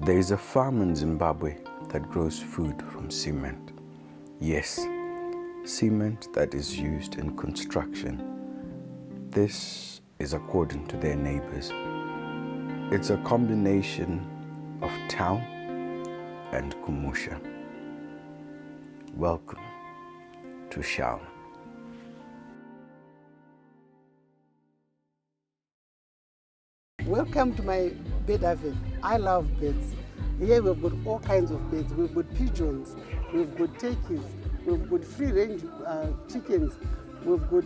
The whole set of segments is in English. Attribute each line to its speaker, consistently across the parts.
Speaker 1: There is a farm in Zimbabwe that grows food from cement. Yes, cement that is used in construction. This is according to their neighbors. It's a combination of town and Kumusha. Welcome to Shiao.
Speaker 2: Welcome to my bird haven. I love birds. Here we've got all kinds of birds. We've got pigeons, we've got turkeys, we've got free-range chickens, we've got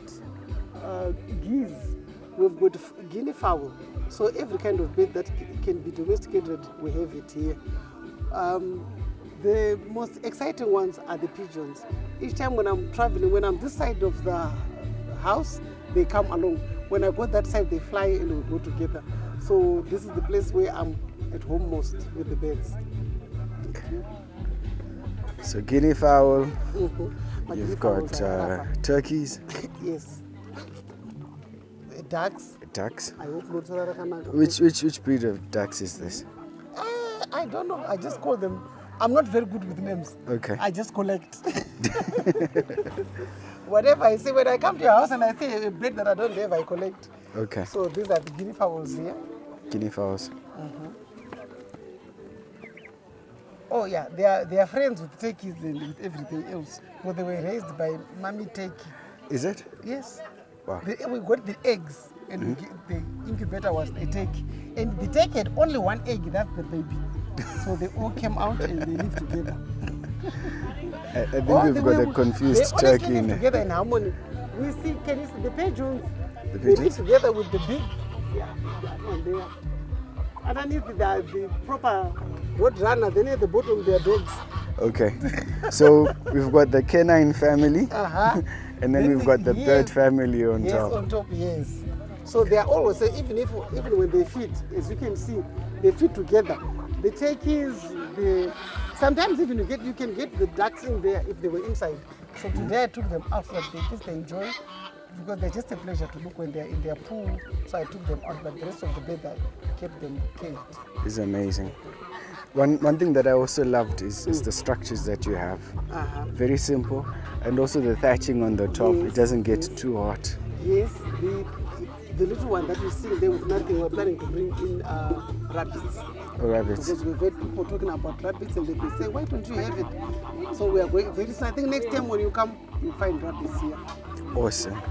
Speaker 2: geese, we've got guinea fowl. So every kind of bird that can be domesticated, we have it here. The most exciting ones are the pigeons. Each time when I'm traveling, when I'm this side of the house, they come along. When I go that side, they fly and we go together. So this is the place where I'm at home most with the birds.
Speaker 1: So guinea fowl, you've
Speaker 2: You've
Speaker 1: got turkeys.
Speaker 2: Yes. Ducks.
Speaker 1: Ducks.
Speaker 2: I hope not so that I can.
Speaker 1: Which breed of ducks is this?
Speaker 2: I don't know. I just call them. I'm not very good with names.
Speaker 1: Okay.
Speaker 2: I just collect. Whatever I see, when I come to your house and I see a breed that I don't have, I collect.
Speaker 1: Okay.
Speaker 2: So these are the guinea fowls here.
Speaker 1: Guinea fowls.
Speaker 2: Oh yeah, they are friends with turkeys and with everything else. But they were raised by mommy turkey.
Speaker 1: Is it?
Speaker 2: Yes.
Speaker 1: Wow.
Speaker 2: We got the eggs, and the incubator was a turkey. And the turkey had only one egg, that's the baby. So they all came out and they live together.
Speaker 1: I think we've got a confused
Speaker 2: they
Speaker 1: turkey
Speaker 2: live
Speaker 1: in there.
Speaker 2: together in harmony. We see, can you see the pigeons?
Speaker 1: The
Speaker 2: They live
Speaker 1: pigeons?
Speaker 2: together with the big, that one there. Underneath the proper road runner, then at the bottom they are dogs.
Speaker 1: Okay. So we've got the canine family, and then we've got the bird family on
Speaker 2: yes,
Speaker 1: top.
Speaker 2: on top, yes. So they are always, even when they feed, as you can see, they feed together. The turkeys, sometimes even you can get the ducks in there if they were inside. So today I took them out so that they enjoy, because they're just a pleasure to look when they're in their pool. So I took them out, but the rest of the birds I kept them caged.
Speaker 1: It's amazing. One thing that I also loved is the structures that you have. Very simple, and also the thatching on the top.
Speaker 2: Yes,
Speaker 1: it doesn't get
Speaker 2: yes.
Speaker 1: too hot.
Speaker 2: Yes, the little one that you see there with nothing, we're planning to bring in rabbits.
Speaker 1: Oh, rabbits.
Speaker 2: Because we've heard people talking about rabbits and they say, why don't you have it? So we are going very soon. I think next time when you come, you'll find rabbits here.
Speaker 1: Awesome.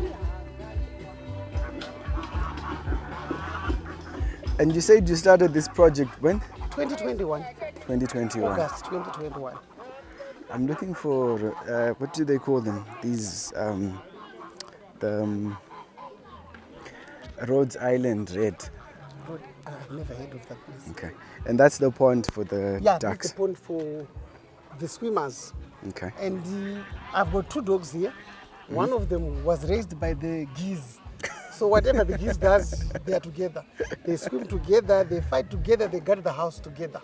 Speaker 1: And you said you started this project when?
Speaker 2: 2021.
Speaker 1: 2021.
Speaker 2: August 2021.
Speaker 1: I'm looking for, what do they call them? These, Rhodes Island red.
Speaker 2: I've never heard of that place.
Speaker 1: Okay. And that's the pond for the
Speaker 2: Yeah,
Speaker 1: ducks.
Speaker 2: that's the pond for the swimmers.
Speaker 1: Okay.
Speaker 2: And I've got 2 dogs here. One of them was raised by the geese. So whatever the geese does, they are together. They swim together, they fight together, they guard the house together.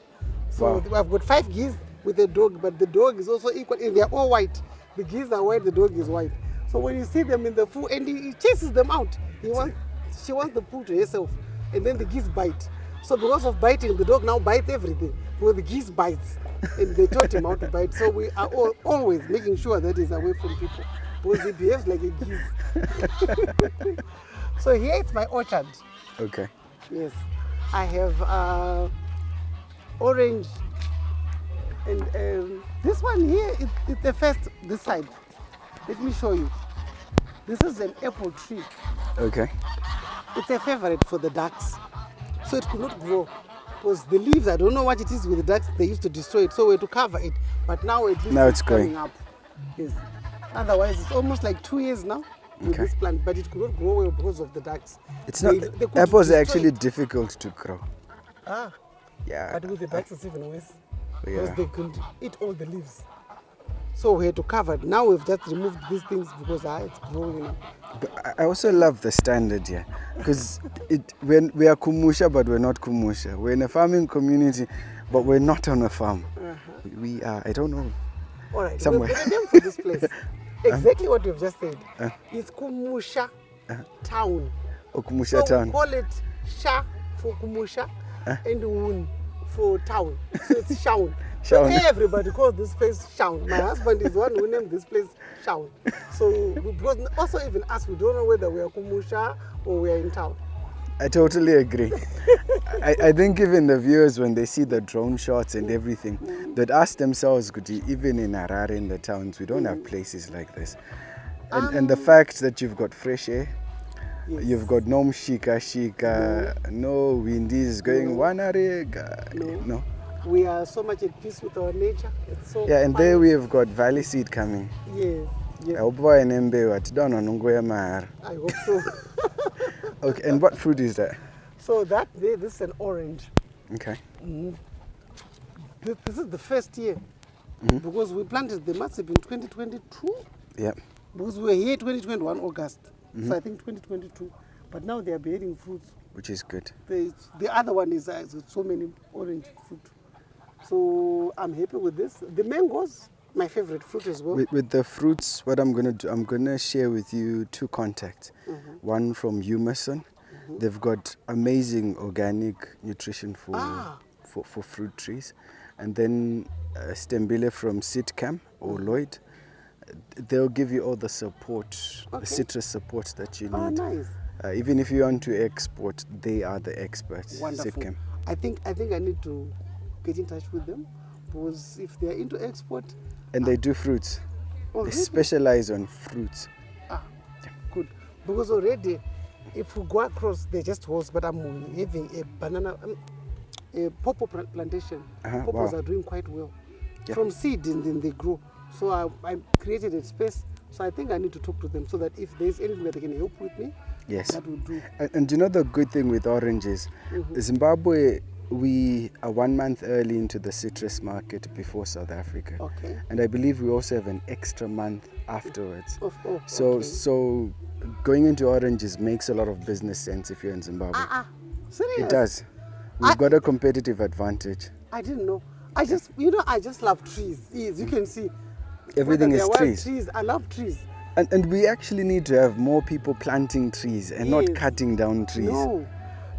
Speaker 2: So I've got 5 geese with a dog, but the dog is also equal, and they're all white. The geese are white, the dog is white. So when you see them in the pool, and he chases them out, she wants the pool to herself, and then the geese bite. So because of biting, the dog now bites everything, because the geese bites, and they taught him how to bite. So we are always making sure that he's away from people, because he behaves like a geese. So here it's my orchard.
Speaker 1: Okay.
Speaker 2: Yes, I have orange, and this one here is the first, this side. Let me show you. This is an apple tree.
Speaker 1: Okay.
Speaker 2: It's a favorite for the ducks. So it could not grow, because the leaves, I don't know what it is with the ducks, they used to destroy it, so we had to cover it. But now at least
Speaker 1: Now it's
Speaker 2: coming
Speaker 1: growing.
Speaker 2: up. Yes. Otherwise, it's almost like 2 years now with this plant, but it could not grow well because of the ducks.
Speaker 1: It's
Speaker 2: They
Speaker 1: not,
Speaker 2: could
Speaker 1: apples are
Speaker 2: destroy
Speaker 1: actually
Speaker 2: it.
Speaker 1: difficult to grow. Yeah.
Speaker 2: But with the ducks, it's even worse. Because
Speaker 1: Yeah.
Speaker 2: they could eat all the leaves. So we had to cover it. Now we've just removed these things because it's growing now.
Speaker 1: But I also love the standard here, because when we are Kumusha, but we're not Kumusha. We're in a farming community, but we're not on a farm. We are, I don't know.
Speaker 2: All right,
Speaker 1: Somewhere.
Speaker 2: we've got a name for this place. Exactly what you've just said. It's Kumusha Town.
Speaker 1: Or Kumusha
Speaker 2: So
Speaker 1: town.
Speaker 2: we call it Sha for Kumusha and Un for town. So it's Shiao.
Speaker 1: Shiao.
Speaker 2: Everybody calls this place Shiao. My husband is the one who named this place Shiao. So because also even us, we don't know whether we are Kumusha or we are in town.
Speaker 1: I totally agree. I think even the viewers, when they see the drone shots and everything, they'd ask themselves, even in Harare, in the towns, we don't have places like this. And the fact that you've got fresh air,
Speaker 2: Yes.
Speaker 1: you've got no shika, no windies going one arega. No.
Speaker 2: We are so much at peace with our nature. It's so
Speaker 1: Yeah, and
Speaker 2: fine.
Speaker 1: there we have got valley seed coming.
Speaker 2: Yes. Yes.
Speaker 1: I hope I don't know.
Speaker 2: I hope so.
Speaker 1: Okay, and what fruit is that?
Speaker 2: So that there, this is an orange.
Speaker 1: Okay.
Speaker 2: This is the first year because we planted. They must have been 2022.
Speaker 1: Yeah.
Speaker 2: Because we were here 2021 August. So I think 2022. But now they are bearing fruits.
Speaker 1: Which is good.
Speaker 2: The other one is so many orange fruit. So I'm happy with this. The mangoes, my favorite fruit as well.
Speaker 1: With the fruits, what I'm going to do, I'm going to share with you two contacts. One from Humuson. They've got amazing organic nutrition for fruit trees. And then Stembile from Citchem or Lloyd. They'll give you all the support, the citrus support that you need.
Speaker 2: Oh, nice.
Speaker 1: Even if you want to export, they are the experts.
Speaker 2: Wonderful.
Speaker 1: Citchem.
Speaker 2: I think I need to get in touch with them because if they are into export.
Speaker 1: And they do fruits.
Speaker 2: Oh,
Speaker 1: They
Speaker 2: really?
Speaker 1: specialize on fruits.
Speaker 2: Good. Because already, if we go across, they're just holes, but I'm having a banana, a pawpaw plantation. Pawpaws
Speaker 1: wow.
Speaker 2: are doing quite well.
Speaker 1: Yeah.
Speaker 2: From seed, and then they grow. So I created a space. So I think I need to talk to them so that if there's anything that they can help with me,
Speaker 1: Yes.
Speaker 2: that will do.
Speaker 1: And you know the good thing with oranges, Zimbabwe, we are 1 month early into the citrus market before South Africa.
Speaker 2: Okay.
Speaker 1: And I believe we also have an extra month afterwards. So
Speaker 2: okay.
Speaker 1: so going into oranges makes a lot of business sense if you're in Zimbabwe.
Speaker 2: Serious?
Speaker 1: It does. We've got a competitive advantage.
Speaker 2: I didn't know. I just love trees. Yes, you can see.
Speaker 1: Everything
Speaker 2: Whether
Speaker 1: is
Speaker 2: they are wild
Speaker 1: trees.
Speaker 2: I love trees.
Speaker 1: And we actually need to have more people planting trees and not
Speaker 2: Yes.
Speaker 1: cutting down trees.
Speaker 2: No.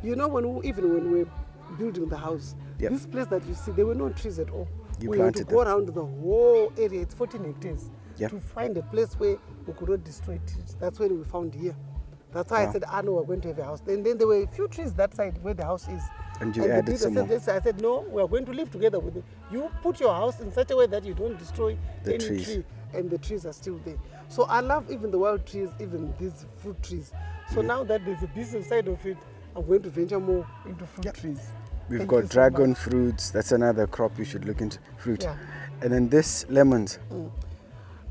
Speaker 2: You know, even when we were building the house,
Speaker 1: Yep.
Speaker 2: this place that you see, there were no trees at all.
Speaker 1: You
Speaker 2: we had to
Speaker 1: planted
Speaker 2: go
Speaker 1: them.
Speaker 2: around the whole area. It's 14 hectares
Speaker 1: Yep.
Speaker 2: to find a place where we could not destroy trees. That's when we found here. That's why I said, no, we're going to have a house. And then there were a few trees that side where the house is.
Speaker 1: And you
Speaker 2: the
Speaker 1: added
Speaker 2: builder
Speaker 1: some
Speaker 2: said
Speaker 1: more.
Speaker 2: this. I said, no, we are going to live together with it. You put your house in such a way that you don't destroy
Speaker 1: The
Speaker 2: any
Speaker 1: trees.
Speaker 2: tree, and the trees are still there. So I love even the wild trees, even these fruit trees. So now that there's a business side of it, I'm going to venture more into fruit trees.
Speaker 1: We've
Speaker 2: Thank you
Speaker 1: got
Speaker 2: so
Speaker 1: dragon
Speaker 2: much.
Speaker 1: fruits. That's another crop you should look into. Fruit.
Speaker 2: Yeah.
Speaker 1: And then this, lemons.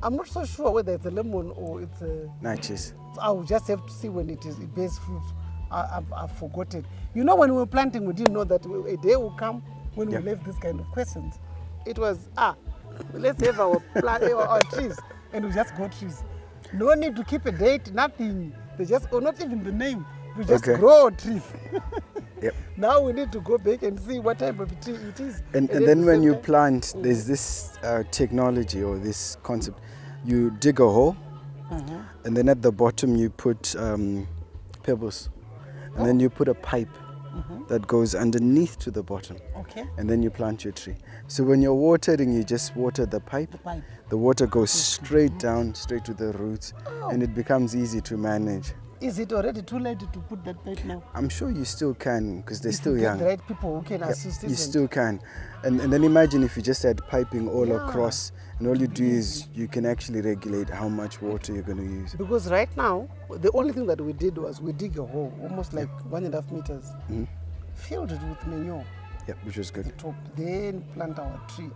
Speaker 2: I'm not so sure whether it's a lemon or it's a...
Speaker 1: Natchez.
Speaker 2: I will just have to see when it bears fruit. I've forgotten. You know, when we were planting, we didn't know that a day will come when
Speaker 1: Yeah.
Speaker 2: we'll have this kind of questions. It was, let's have our our trees, and we just got trees. No need to keep a date, nothing. They just, or not even the name. We just
Speaker 1: Okay.
Speaker 2: grow trees.
Speaker 1: Yep.
Speaker 2: Now we need to go back and see what type of tree it is.
Speaker 1: And
Speaker 2: at
Speaker 1: then
Speaker 2: the
Speaker 1: when
Speaker 2: same
Speaker 1: you
Speaker 2: time-
Speaker 1: plant, there's this technology or this concept. You dig a hole, and then at the bottom you put pebbles. And then you put a pipe that goes underneath to the bottom.
Speaker 2: Okay.
Speaker 1: And then you plant your tree. So when you're watering, you just water the pipe.
Speaker 2: The pipe.
Speaker 1: The water goes straight down, straight to the roots, and it becomes easy to manage.
Speaker 2: Is it already too late to put that pipe now?
Speaker 1: I'm sure you still can because they're
Speaker 2: If
Speaker 1: still
Speaker 2: you get
Speaker 1: young.
Speaker 2: the right people who can
Speaker 1: Yep,
Speaker 2: assist
Speaker 1: you
Speaker 2: it.
Speaker 1: still can. And then imagine if you just had piping all
Speaker 2: Yeah.
Speaker 1: across, and all you do is you can actually regulate how much water you're going to use.
Speaker 2: Because right now, the only thing that we did was we dig a hole, almost like 1.5 meters, filled it with manure,
Speaker 1: Yep, which was
Speaker 2: the
Speaker 1: good.
Speaker 2: top, then plant our tree.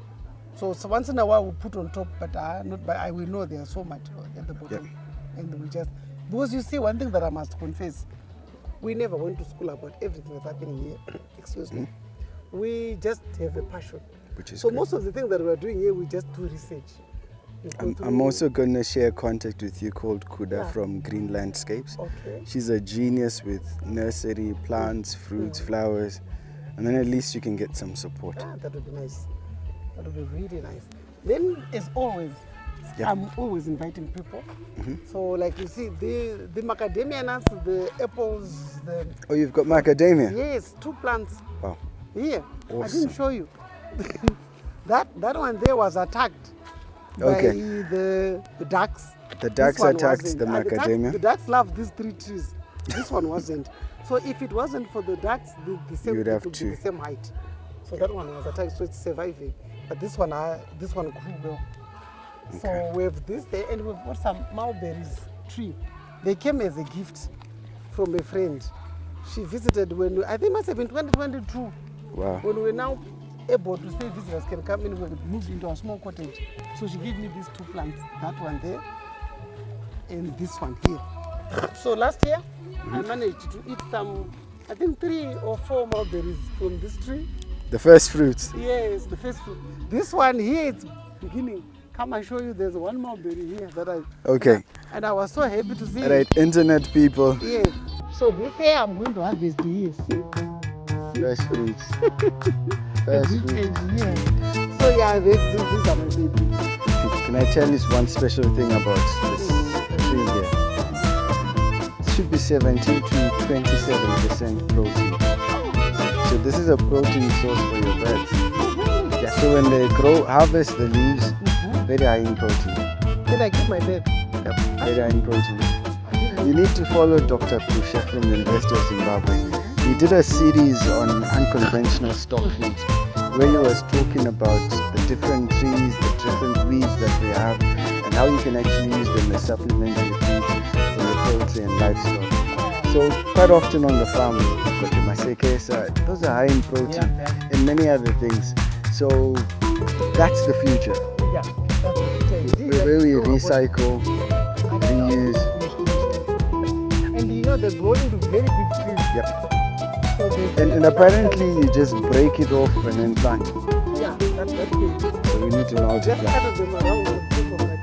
Speaker 2: So once in a while we put on top, but I will know there's so much at the bottom. And we just, because you see, one thing that I must confess, we never went to school about everything that's happening here. Excuse me. We just have a passion.
Speaker 1: Which is
Speaker 2: So
Speaker 1: good.
Speaker 2: most of the things that we're doing here, we just do research. We go
Speaker 1: I'm
Speaker 2: through-
Speaker 1: also going to share contact with you called Kuda
Speaker 2: Yeah.
Speaker 1: from Green Landscapes.
Speaker 2: Okay.
Speaker 1: She's a genius with nursery, plants, fruits, flowers, and then at least you can get some support.
Speaker 2: Ah, that would be nice. That would be really nice. Then, as always,
Speaker 1: Yeah.
Speaker 2: I'm always inviting people. So, like you see, the macadamia nuts, the apples,
Speaker 1: Oh, you've got macadamia?
Speaker 2: yes, 2 plants.
Speaker 1: Wow.
Speaker 2: Here, I
Speaker 1: Awesome.
Speaker 2: didn't show you. that one there was attacked
Speaker 1: Okay.
Speaker 2: by the ducks.
Speaker 1: The
Speaker 2: This
Speaker 1: ducks
Speaker 2: one
Speaker 1: attacked
Speaker 2: wasn't.
Speaker 1: the macadamia.
Speaker 2: The ducks love these 3 trees. This one wasn't. So if it wasn't for the ducks, the same,
Speaker 1: You'd
Speaker 2: it
Speaker 1: have
Speaker 2: would be
Speaker 1: two.
Speaker 2: the same height. So that one was attacked, so it's surviving. But this one grew well. So we have this there, and we've got some mulberries tree. They came as a gift from a friend. She visited I think it must have been 2022.
Speaker 1: Wow.
Speaker 2: When we're now able to say visitors can come in, we moved into a small cottage. So she gave me these 2 plants, that one there, and this one here. So last year, I managed to eat some, I think 3 or 4 mulberries from this tree.
Speaker 1: The first fruits.
Speaker 2: Yes, the first fruit. This one here, it's beginning. Come and show you, there's 1 mulberry here that I...
Speaker 1: Okay.
Speaker 2: And I was so happy to see
Speaker 1: Right, internet people.
Speaker 2: Yes. So this year I'm going to harvest here, see?
Speaker 1: First fruits. First
Speaker 2: This
Speaker 1: fruits.
Speaker 2: age here. So yeah, these are my babies.
Speaker 1: Can I tell you one special thing about this tree here? It should be 17 to 27% protein. So this is a protein source for your birds. Yeah, so when they harvest the leaves, very high in protein.
Speaker 2: Did I keep my bed?
Speaker 1: Yep, very high in protein. You need to follow Dr. Pusha from the University of Zimbabwe. He did a series on unconventional stock foods where he was talking about the different trees, the different weeds that we have, and how you can actually use them as supplementary food for your poultry and livestock. So quite often on the farm, we've got the masekesa, those are high in protein and many other things. So that's the future,
Speaker 2: Yeah, that's what it is.
Speaker 1: where we recycle, reuse.
Speaker 2: And you know they're growing into very big trees.
Speaker 1: Yep.
Speaker 2: So
Speaker 1: And apparently you just break it off and then plant.
Speaker 2: yeah, that's good.
Speaker 1: So we need to know how to
Speaker 2: Just
Speaker 1: plant.
Speaker 2: cut them around and put them like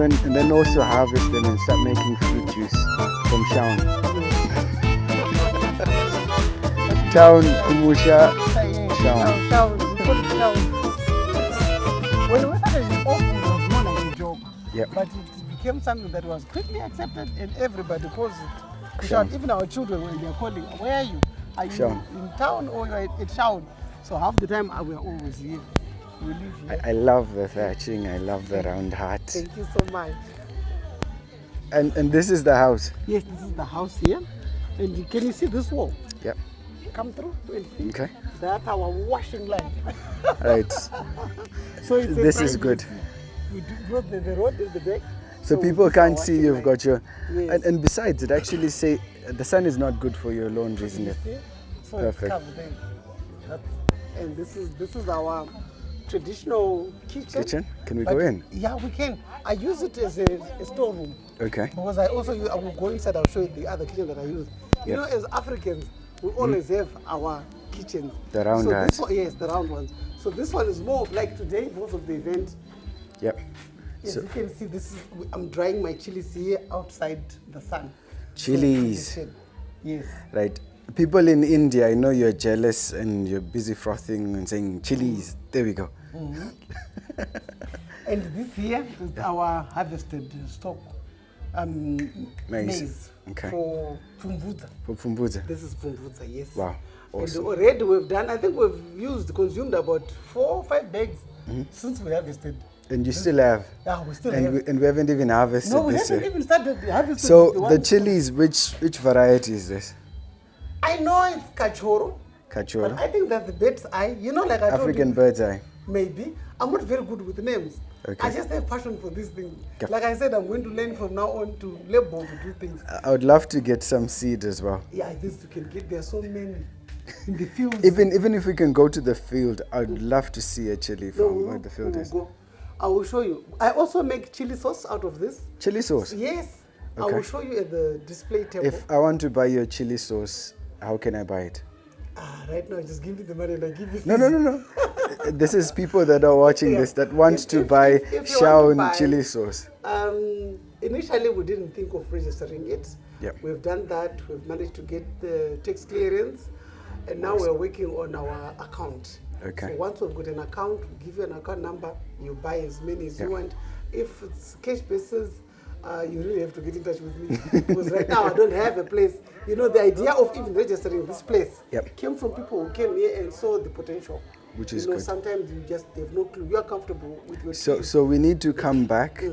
Speaker 2: this.
Speaker 1: And then also harvest them and start making fruit juice from Shiao. Town, Kumusha, Shiao.
Speaker 2: When we started off, it was more like a joke.
Speaker 1: Yep.
Speaker 2: But it became something that was quickly accepted and everybody calls it.
Speaker 1: Shiao.
Speaker 2: Even our children, when they're calling, where are you? Are you
Speaker 1: Shiao.
Speaker 2: in town or you're at Shiao? So half the time we're always here. We live here.
Speaker 1: I love the thatching, I love the round heart.
Speaker 2: Thank you so much.
Speaker 1: And this is the house.
Speaker 2: Yes, this is the house here. And can you see this wall?
Speaker 1: Yep.
Speaker 2: Come through and see.
Speaker 1: Okay.
Speaker 2: That's our washing line.
Speaker 1: Right.
Speaker 2: So it's
Speaker 1: This is good.
Speaker 2: We do the road is the back.
Speaker 1: So
Speaker 2: we
Speaker 1: people
Speaker 2: put our
Speaker 1: can't see
Speaker 2: washing
Speaker 1: you've
Speaker 2: line.
Speaker 1: got your...
Speaker 2: Yes.
Speaker 1: And besides, it actually say the sun is not good for your laundry, isn't
Speaker 2: You
Speaker 1: it?
Speaker 2: see? So
Speaker 1: Perfect.
Speaker 2: it's covered there. And this is our traditional kitchen.
Speaker 1: Kitchen? Can we
Speaker 2: But
Speaker 1: go in?
Speaker 2: Yeah, we can. I use it as a storeroom.
Speaker 1: Okay.
Speaker 2: Because I will go inside, I'll show you the other kitchen that I use. You
Speaker 1: Yeah.
Speaker 2: know, as Africans, we always have our kitchens.
Speaker 1: The round
Speaker 2: so
Speaker 1: ones.
Speaker 2: this one, yes, the round ones. So this one is more of like today, most of the event.
Speaker 1: Yep.
Speaker 2: As
Speaker 1: So
Speaker 2: you can see, I'm drying my chilies here outside the sun.
Speaker 1: chilies.
Speaker 2: So, yes.
Speaker 1: Right. People in India, I know you're jealous and you're busy frothing and saying chilies. There we go.
Speaker 2: And this here is our harvested stock maize
Speaker 1: Okay.
Speaker 2: for Pumbuza.
Speaker 1: For Pumbuza.
Speaker 2: This is Pumbuza, yes.
Speaker 1: Wow. Awesome.
Speaker 2: And already we've done, I think we've consumed about 4 or 5 bags since we harvested.
Speaker 1: And you still have.
Speaker 2: Yeah, we still
Speaker 1: And
Speaker 2: have.
Speaker 1: we haven't even harvested
Speaker 2: No, we
Speaker 1: this
Speaker 2: haven't
Speaker 1: year.
Speaker 2: even started harvesting.
Speaker 1: So the
Speaker 2: ones-
Speaker 1: chilies, which variety is this?
Speaker 2: I know it's Kachoro, but
Speaker 1: Kachoro?
Speaker 2: I think that's the bird's eye. You know, like I told
Speaker 1: African
Speaker 2: you,
Speaker 1: bird's eye.
Speaker 2: maybe. I'm not very good with names.
Speaker 1: Okay.
Speaker 2: I just have passion for this thing.
Speaker 1: Okay.
Speaker 2: Like I said, I'm going to learn from now on to label to do things.
Speaker 1: I would love to get some seed as well.
Speaker 2: Yeah, this you can get. There are so many in the fields.
Speaker 1: Even if we can go to the field, I'd love to see a chili
Speaker 2: No,
Speaker 1: farm where the field
Speaker 2: we'll
Speaker 1: is.
Speaker 2: go. I will show you. I also make chili sauce out of this.
Speaker 1: Chili sauce.
Speaker 2: Yes. I
Speaker 1: Okay.
Speaker 2: will show you at the display table.
Speaker 1: If I want to buy your chili sauce, how can I buy it?
Speaker 2: Right now, just give me the money and I give you.
Speaker 1: No. This is people that are watching
Speaker 2: Yeah.
Speaker 1: this that want
Speaker 2: If-
Speaker 1: to
Speaker 2: if-
Speaker 1: buy
Speaker 2: if you want to
Speaker 1: Shiao
Speaker 2: buy-
Speaker 1: chili sauce.
Speaker 2: Initially, we didn't think of registering it.
Speaker 1: Yep.
Speaker 2: We've done that. We've managed to get the tax clearance, and now we're working on our account.
Speaker 1: Okay.
Speaker 2: So once we've got an account, we give you an account number. You buy as many as
Speaker 1: Yep.
Speaker 2: you want. If it's cash basis, You really have to get in touch with me because right now I don't have a place. You know, the idea of even registering this place came from people who came here and saw the potential.
Speaker 1: Which is
Speaker 2: good.
Speaker 1: good.
Speaker 2: Sometimes you just have no clue. You are comfortable with your
Speaker 1: So we need to come back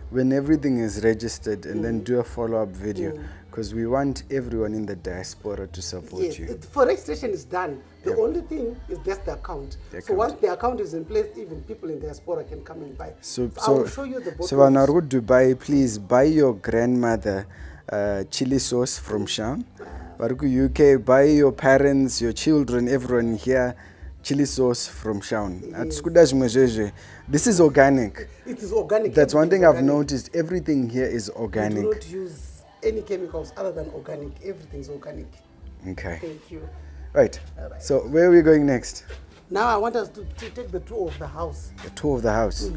Speaker 1: when everything is registered and then do a follow-up video because we want everyone in the diaspora to support you.
Speaker 2: For registration is done. The only thing is just the account. So once the account is in place, even people in diaspora can come and buy. So I will show you the bottles.
Speaker 1: So when I go to Dubai, please buy your grandmother chili sauce from Shiao. Varuku UK, buy your parents, your children, everyone here chili sauce from Shiao. This is organic.
Speaker 2: It is organic.
Speaker 1: That's one thing I've noticed. Everything here is organic.
Speaker 2: We do not use any chemicals other than organic. Everything's organic.
Speaker 1: Okay.
Speaker 2: Thank you.
Speaker 1: Right. So where are we going next?
Speaker 2: Now I want us to take the tour of the house.
Speaker 1: The tour of the house.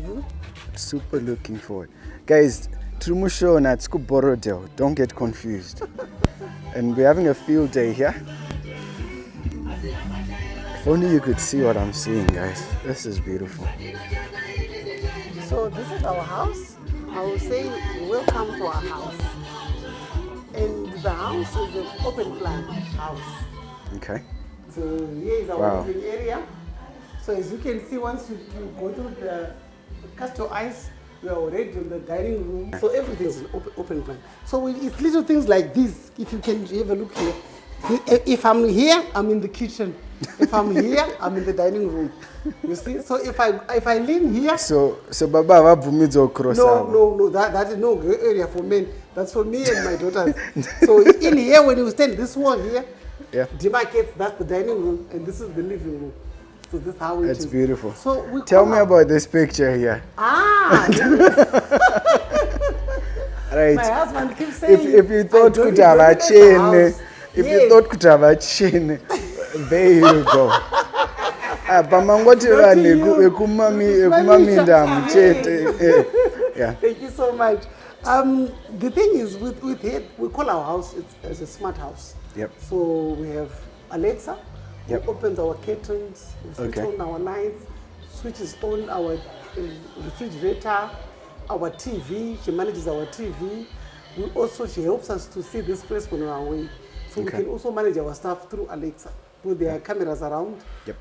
Speaker 1: Super looking forward. Guys, Trumusho na Borodel. Don't get confused. And we're having a field day here. If only you could see what I'm seeing, guys. This is beautiful.
Speaker 2: So this is our house. I will say welcome to our house. And the house is an open plan house.
Speaker 1: Okay.
Speaker 2: So here is our living area. So as you can see, once you go through cast your eyes, we are already in the dining room. So everything is an open plan. So it's little things like this. If you can have a look here. If I'm here, I'm in the kitchen. If I'm here, I'm in the dining room. You see? So if I lean here.
Speaker 1: So Baba Vumizo cross.
Speaker 2: No, that is no gray area for men. That's for me and my daughters. So in here, when you stand this wall here, demarcates, that's the dining room, and this is the living room. So this is how it is.
Speaker 1: It's beautiful.
Speaker 2: So
Speaker 1: tell me about this picture here. Right.
Speaker 2: My husband keeps saying,
Speaker 1: if you thought could have a chain, you there you go. Thank
Speaker 2: you so much. The thing is, with it, we call our house as a smart house. So we have Alexa, who opens our curtains, switch on our lights, switches on our refrigerator, our TV. She manages our TV. She helps us to see this place when we are away. So we can also manage our stuff through Alexa. There are cameras around.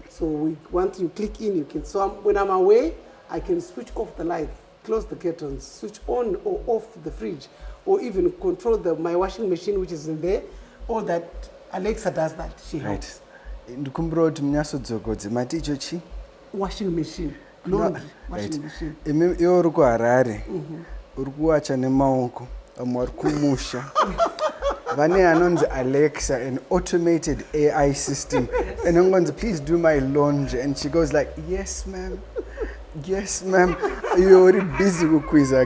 Speaker 2: So once you click in, you can. So when I'm away, I can switch off the light, close the curtains, switch on or off the fridge, or even control my washing machine, which is in there. All that Alexa does that. She helps. Washing machine. Washing machine.
Speaker 1: Alexa, an automated AI system, and I'm going to please do my laundry, and she goes like, yes ma'am, you're already busy with Gesha.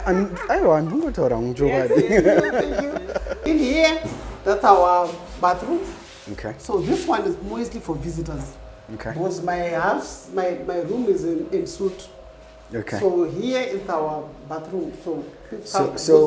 Speaker 1: And I want to go to around.
Speaker 2: Thank you. In here, that's our bathroom.
Speaker 1: Okay.
Speaker 2: So this one is mostly for visitors.
Speaker 1: Okay.
Speaker 2: Because my house, my room is in suite.
Speaker 1: Okay.
Speaker 2: So here is our bathroom.
Speaker 1: So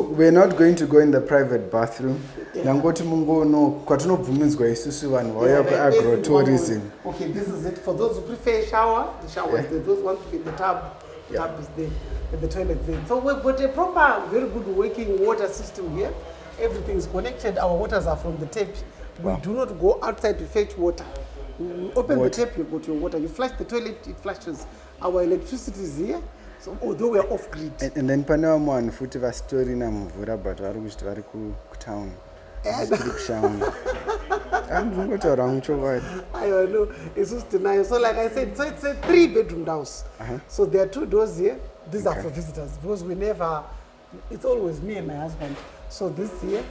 Speaker 1: we're not going to go in the private bathroom. Agro-tourism.
Speaker 2: Okay, this is it. For those who prefer shower, the shower is there. Those who want to be in the tub, the tub is there. And the toilet is there. So we've got a proper, very good working water system here. Everything is connected. Our waters are from the tap. We do not go outside to fetch water. You open the tap, you go to your water. You flush the toilet, it flushes. Our electricity is here. So although we are off grid.
Speaker 1: And then Panaman foot of a story na mvura but I wish to town. I'm going to around.
Speaker 2: I don't know. It's just nice. So like I said, so it's a 3-bedroom house. So there are 2 doors here. These are for visitors because it's always me and my husband. So this here,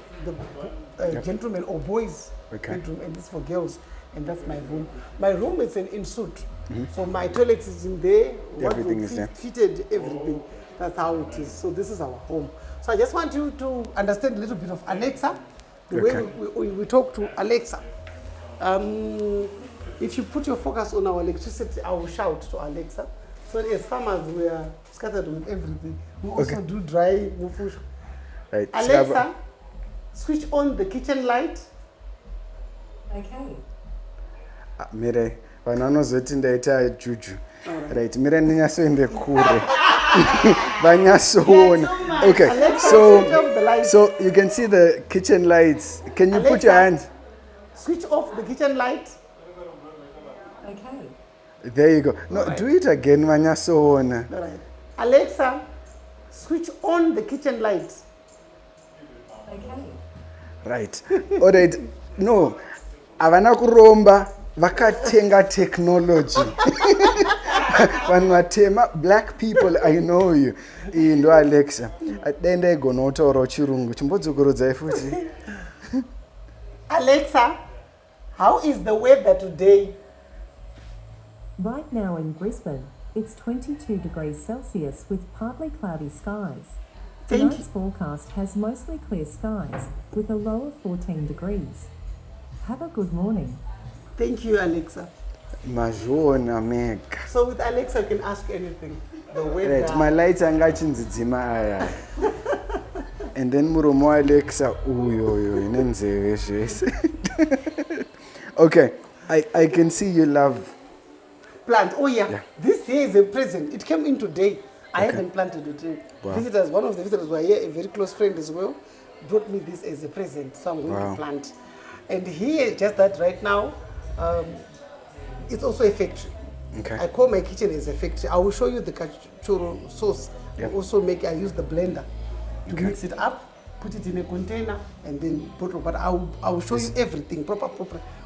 Speaker 2: the gentlemen or boys bedroom, and this for girls. And that's my room. My room is in suite. So my toilet is in there.
Speaker 1: Everything is there.
Speaker 2: Fitted, everything. That's how it is. So this is our home. So I just want you to understand a little bit of Alexa. The way we talk to Alexa. If you put your focus on our electricity, I will shout to Alexa. So as farmers, we are scattered with everything. We also do dry mufush.
Speaker 1: Right.
Speaker 2: Alexa, switch on the kitchen light.
Speaker 3: Okay.
Speaker 1: Mire, vananozotinda ita juju. Right, mire ndinyasoende kure. Vanyasoona. Okay,
Speaker 2: Alexa,
Speaker 1: so
Speaker 2: switch off the lights.
Speaker 1: so you can see the kitchen lights. Can you put your
Speaker 2: Alexa.
Speaker 1: hands?
Speaker 2: Switch off the kitchen light.
Speaker 3: Okay.
Speaker 1: There you go. No, do it again, Vanyasoona.
Speaker 2: All right. Alexa, switch on the kitchen light.
Speaker 3: Okay.
Speaker 1: Right. All right. No, avana kuromba vakatenga technology. Vanwatema black people, I know you. Indo Alexa. Dende gonotaura chirungu. Chimbodzokorodza futi.
Speaker 2: Alexa, how is the weather today?
Speaker 4: Right now in Brisbane, it's 22 degrees Celsius with partly cloudy skies.
Speaker 2: Thank
Speaker 4: Tonight's
Speaker 2: you.
Speaker 4: forecast has mostly clear skies with a low of 14 degrees. Have a good morning.
Speaker 2: Thank you, Alexa.
Speaker 1: Mazvona mega.
Speaker 2: So with Alexa, you can ask anything. The weather.
Speaker 1: Right, my lights angachinzidzima aya. And then muromo Alexa uyo inenzeve zvese. Okay, I can see you love
Speaker 2: Plant. Oh yeah. This here is a present. It came in today. I haven't planted it.
Speaker 1: Wow.
Speaker 2: Visitors, one of the visitors who are here, a very close friend as well, brought me this as a present. So I'm going
Speaker 1: Wow.
Speaker 2: to plant. And here, just that right now, it's also a factory.
Speaker 1: Okay.
Speaker 2: I call my kitchen as a factory. I will show you the Kachoro sauce.
Speaker 1: Yeah.
Speaker 2: I also I use the blender to
Speaker 1: Okay.
Speaker 2: mix it up, put it in a container, and then bottle. But I will show you everything proper.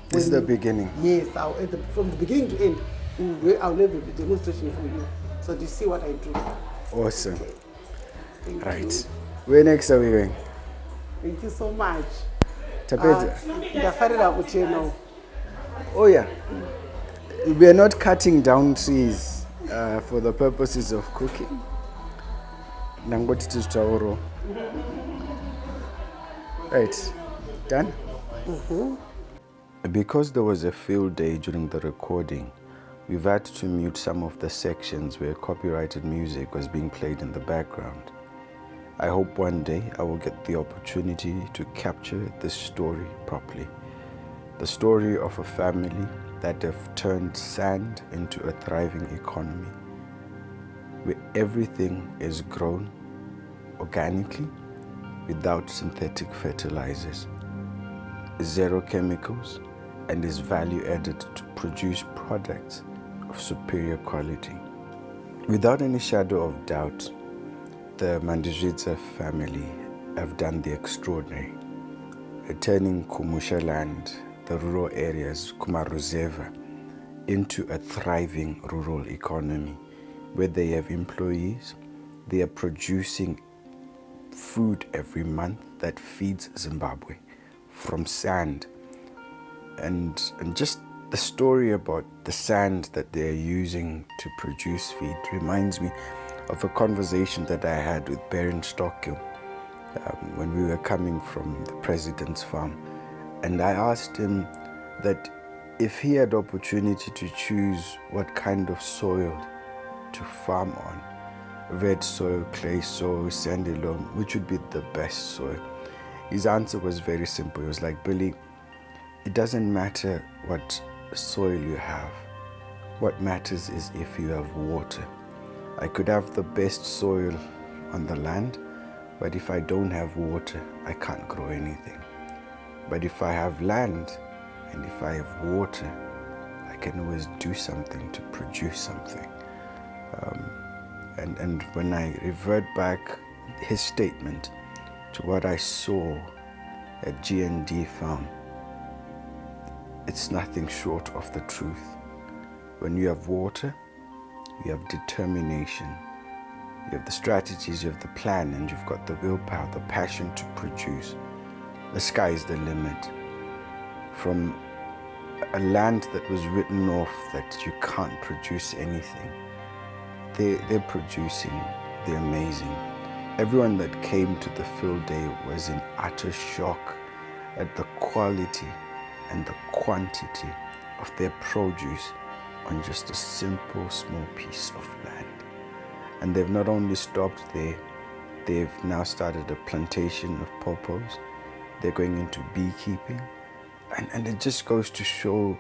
Speaker 1: This is the beginning.
Speaker 2: Yes, from the beginning to end, I'll have a demonstration for you. So do you see what I do?
Speaker 1: Awesome.
Speaker 2: Thank
Speaker 1: Right.
Speaker 2: you.
Speaker 1: Where next are we going?
Speaker 2: Thank you so much.
Speaker 1: Tapedza.
Speaker 2: Ndafarira kuchena.
Speaker 1: Oh yeah. We are not cutting down trees for the purposes of cooking. Nangoti titauro. Right. Done? Because there was a field day during the recording, we've had to mute some of the sections where copyrighted music was being played in the background. I hope one day I will get the opportunity to capture this story properly. The story of a family that have turned sand into a thriving economy, where everything is grown organically without synthetic fertilizers, zero chemicals, and is value added to produce products of superior quality. Without any shadow of doubt, the Mandizhidza family have done the extraordinary, turning Kumusha land, the rural areas, Kumaruzeva, into a thriving rural economy where they have employees, they are producing food every month that feeds Zimbabwe from sand. And just the story about the sand that they're using to produce feed reminds me of a conversation that I had with Baron Stockhill when we were coming from the president's farm. And I asked him that if he had opportunity to choose what kind of soil to farm on, red soil, clay soil, sandy loam, which would be the best soil? His answer was very simple. He was like, Billy, it doesn't matter what soil you have. What matters is if you have water. I could have the best soil on the land, but if I don't have water, I can't grow anything. But if I have land and if I have water, I can always do something to produce something. And when I revert back his statement to what I saw at G&D Farm, it's nothing short of the truth. When you have water, you have determination, you have the strategies, you have the plan, and you've got the willpower, the passion to produce. The sky is the limit. From a land that was written off that you can't produce anything, they're producing, they're amazing. Everyone that came to the field day was in utter shock at the quality and the quantity of their produce on just a simple small piece of land. And they've not only stopped there, they've now started a plantation of pawpaws. They're going into beekeeping. And it just goes to show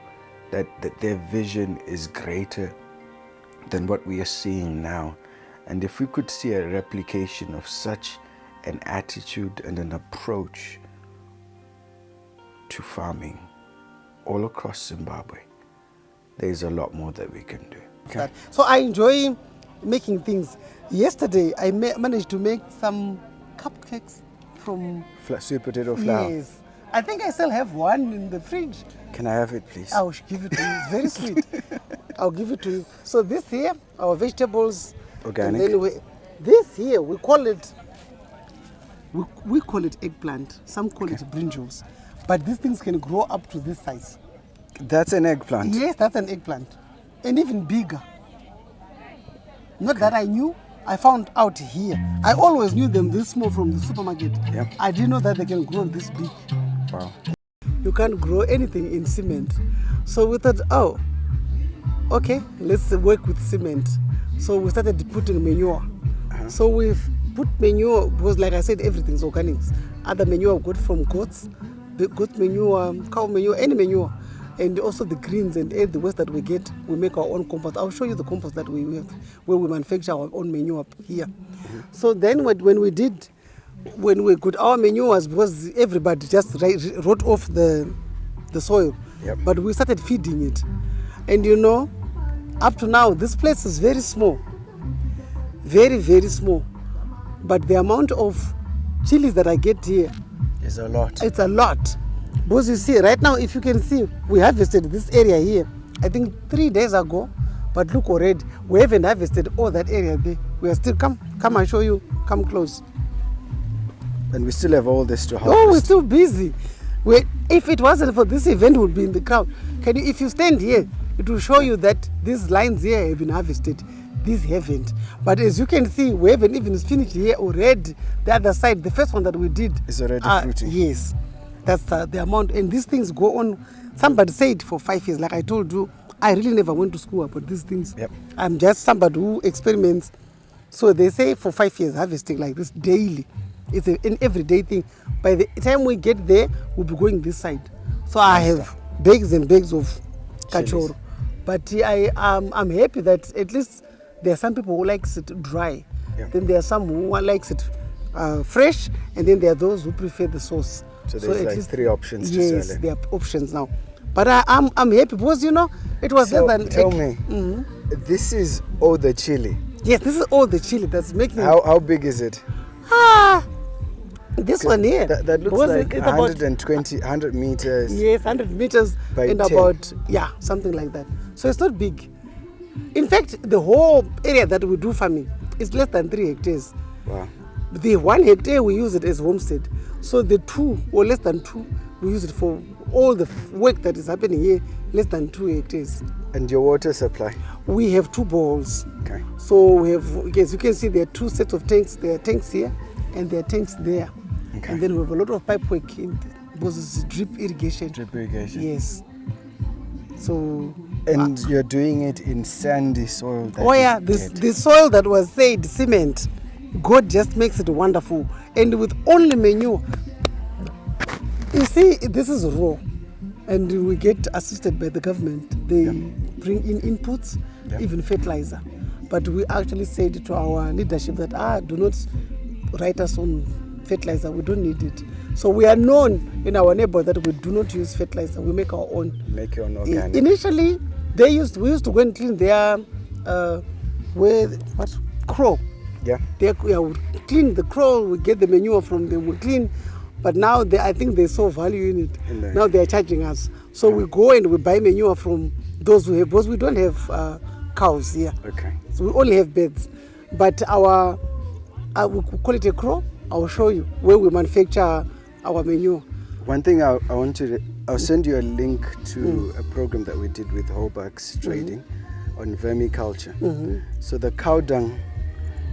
Speaker 1: that their vision is greater than what we are seeing now. And if we could see a replication of such an attitude and an approach to farming all across Zimbabwe, there's a lot more that we can do. Okay.
Speaker 2: So I enjoy making things. Yesterday, I managed to make some cupcakes from
Speaker 1: Sweet potato flour.
Speaker 2: Yes. I think I still have one in the fridge.
Speaker 1: Can I have it, please?
Speaker 2: I'll give it to you. It's very sweet. I'll give it to you. So this here, our vegetables.
Speaker 1: Organic.
Speaker 2: And then this here, we call it eggplant. Some call it brinjals. But these things can grow up to this size.
Speaker 1: That's an eggplant?
Speaker 2: Yes, that's an eggplant. And even bigger. Not that I knew. I found out here. I always knew them this small from the supermarket.
Speaker 1: Yep.
Speaker 2: I didn't know that they can grow this big.
Speaker 1: Wow.
Speaker 2: You can't grow anything in cement. So we thought, oh, okay, let's work with cement. So we started putting manure. So we've put manure, because like I said, everything's organics. Other manure we got from goats, the goat manure, cow manure, any manure. And also the greens and the waste that we get, we make our own compost. I'll show you the compost that we have, where we manufacture our own manure up here. So then when we got our manure, was everybody just wrote off the soil.
Speaker 1: Yep.
Speaker 2: But we started feeding it. And you know, up to now, this place is very small. Very, very small. But the amount of chilies that I get here,
Speaker 1: It's a lot.
Speaker 2: it's a lot. Because you see, right now, if you can see, we harvested this area here, I think 3 days ago. But look already, we haven't harvested all that area there. We are still, come and show you, come close.
Speaker 1: And we still have all this to harvest.
Speaker 2: Oh, we're still busy. If it wasn't for this event, we would be in the crowd. If you stand here, it will show you that these lines here have been harvested. These haven't. But as you can see, we haven't even finished here already. The other side, the first one that we did.
Speaker 1: Is already fruiting.
Speaker 2: Yes. That's the amount. And these things go on. Somebody said for 5 years, like I told you, I really never went to school about these things.
Speaker 1: Yep.
Speaker 2: I'm just somebody who experiments. So they say for 5 years, harvesting like this daily. It's an everyday thing. By the time we get there, we'll be going this side. So I have bags and bags of Kachoro. But I'm happy that at least there are some people who likes it dry.
Speaker 1: Yeah.
Speaker 2: Then there are some who likes it fresh. And then there are those who prefer the sauce.
Speaker 1: So there's
Speaker 2: at
Speaker 1: like
Speaker 2: least,
Speaker 1: 3 options to
Speaker 2: yes,
Speaker 1: sell it.
Speaker 2: there are options now. But I'm happy because, you know, it was
Speaker 1: So
Speaker 2: less than...
Speaker 1: tell me, this is all the chili.
Speaker 2: Yes, this is all the chili that's making...
Speaker 1: How big is it?
Speaker 2: This one here.
Speaker 1: That looks
Speaker 2: because
Speaker 1: like
Speaker 2: it's about-
Speaker 1: 100 meters.
Speaker 2: Yes, 100 meters
Speaker 1: By
Speaker 2: and
Speaker 1: 10.
Speaker 2: about, something like that. So it's not big. In fact, the whole area that we do farming is less than 3 hectares.
Speaker 1: Wow.
Speaker 2: The 1 hectare, we use it as homestead. So the 2 or less than 2, we use it for all the work that is happening here, less than 2 hectares.
Speaker 1: And your water supply?
Speaker 2: We have 2 bowls.
Speaker 1: Okay.
Speaker 2: So we have, as you can see, there are 2 sets of tanks. There are tanks here and there are tanks there.
Speaker 1: Okay.
Speaker 2: And then we have a lot of pipe work in because it's drip irrigation.
Speaker 1: Drip irrigation.
Speaker 2: Yes. So.
Speaker 1: And you're doing it in sandy soil.
Speaker 2: The soil that was said cement, God just makes it wonderful. And with only manure. You see, this is raw. And we get assisted by the government. They bring in inputs, even fertilizer. But we actually said to our leadership that, do not write us on fertilizer, we don't need it. So we are known in our neighbor that we do not use fertilizer, we make our own.
Speaker 1: Make your own organic.
Speaker 2: Initially, we used to go and clean their crow.
Speaker 1: Yeah.
Speaker 2: We clean the crow, we get the manure from them, we clean. But now I think they saw value in it. Now they are charging us. So we go and we buy manure from those who have, because we don't have cows here.
Speaker 1: Okay.
Speaker 2: So we only have birds. But we call it a crow. I'll show you where we manufacture our manure.
Speaker 1: One thing I'll send you a link to a program that we did with Holbach's Trading on vermiculture. So the cow dung,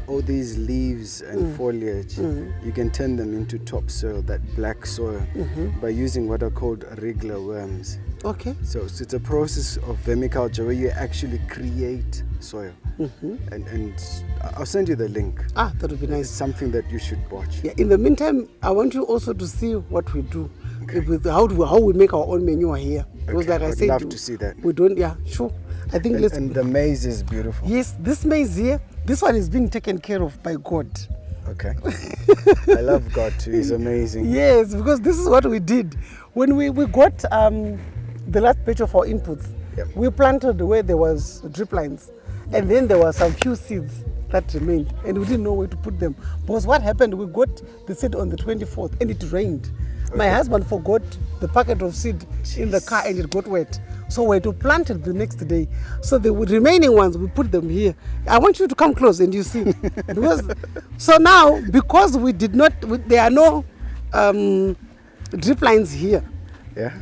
Speaker 1: all these leaves and foliage, you can turn them into topsoil, that black soil, by using what are called regular worms.
Speaker 2: Okay.
Speaker 1: So it's a process of vermiculture where you actually create soil. And I'll send you the link.
Speaker 2: That would be nice.
Speaker 1: It's something that you should watch.
Speaker 2: Yeah. In the meantime, I want you also to see what we do. With how we make our own manure here. Because like I said,
Speaker 1: love to see that.
Speaker 2: We don't, sure. I think
Speaker 1: And the maize is beautiful.
Speaker 2: Yes, this maize here This one is being taken care of by God.
Speaker 1: Okay. I love God too. He's amazing.
Speaker 2: Yes, because this is what we did. When we got the last batch of our inputs,
Speaker 1: Yep.
Speaker 2: we planted where there was drip lines. And then there were some few seeds that remained. And we didn't know where to put them. Because what happened, we got the seed on the 24th and it rained. My husband forgot the packet of seed in the car and it got wet. So we had to plant it the next day. So the remaining ones, we put them here. I want you to come close and you see. Because, so now, because we did not, there are no drip lines here.
Speaker 1: Yeah.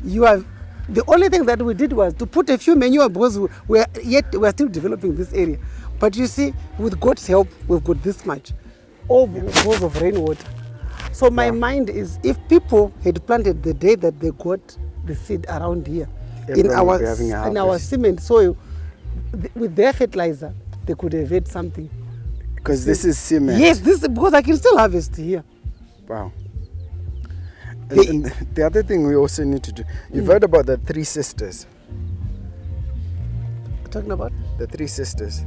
Speaker 2: You have, the only thing that we did was to put a few manure because we're still developing this area. But you see, with God's help, we've got this much. All because of rainwater. So my mind is, if people had planted the day that they got the seed around here, in our cement soil, with their fertilizer, they could have had something.
Speaker 1: Because this is cement.
Speaker 2: Yes, this because I can still harvest here.
Speaker 1: Wow. And the other thing we also need to do, you've heard about the 3 sisters.
Speaker 2: Talking about?
Speaker 1: The 3 sisters.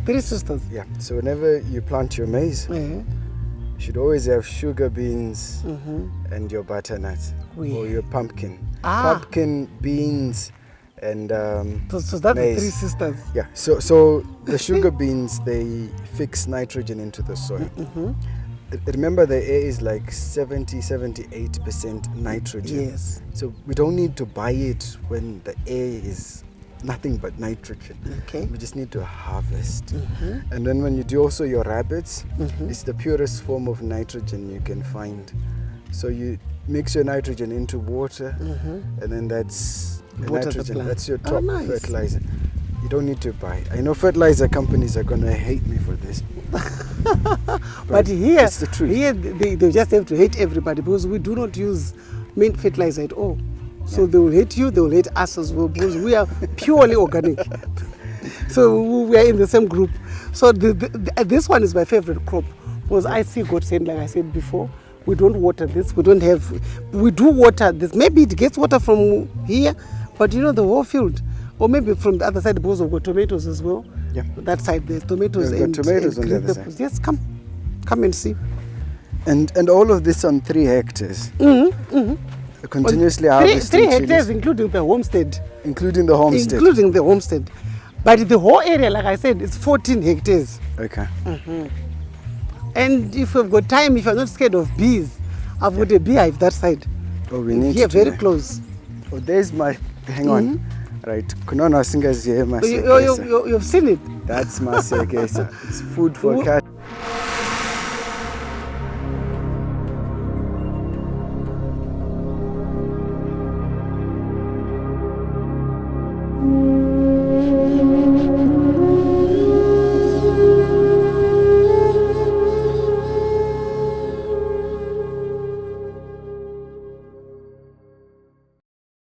Speaker 2: 3 sisters.
Speaker 1: Yeah. So whenever you plant your maize, you should always have sugar beans and your butternut or your pumpkin. Pumpkin, beans, and
Speaker 2: so that's
Speaker 1: maize.
Speaker 2: The 3 sisters.
Speaker 1: Yeah. So the sugar beans, they fix nitrogen into the soil. Remember, the air is like 78% nitrogen.
Speaker 2: Yes.
Speaker 1: So we don't need to buy it when the air is nothing but nitrogen.
Speaker 2: Okay.
Speaker 1: We just need to harvest. And then when you do also your rabbits, it's the purest form of nitrogen you can find. So you mix your nitrogen into water, and then that's the nitrogen. That's your top fertilizer. You don't need to buy. I know fertilizer companies are going to hate me for this.
Speaker 2: but here,
Speaker 1: it's the truth.
Speaker 2: Here they just have to hate everybody because we do not use main fertilizer at all. So they will hate you, they will hate us as well because we are purely organic. So we are in the same group. So this one is my favorite crop because I see God saying, like I said before, we don't water this, we do water this. Maybe it gets water from here, but you know the whole field. Or maybe from the other side because we've got tomatoes as well. Yeah. That side there's tomatoes and
Speaker 1: tomatoes on the other side.
Speaker 2: Yes, come and see.
Speaker 1: And all of this on 3 hectares. Continuously harvesting
Speaker 2: 3 hectares including the homestead.
Speaker 1: Including the homestead.
Speaker 2: Including the homestead. But the whole area, like I said, is 14 hectares.
Speaker 1: Okay.
Speaker 2: And if you've got time, if you're not scared of bees, I've got a beehive that side.
Speaker 1: Oh, we need
Speaker 2: here,
Speaker 1: to
Speaker 2: very close.
Speaker 1: Oh, there's my, hang on. Right, you've seen it?
Speaker 2: That's my sekesa.
Speaker 1: It's food for cats.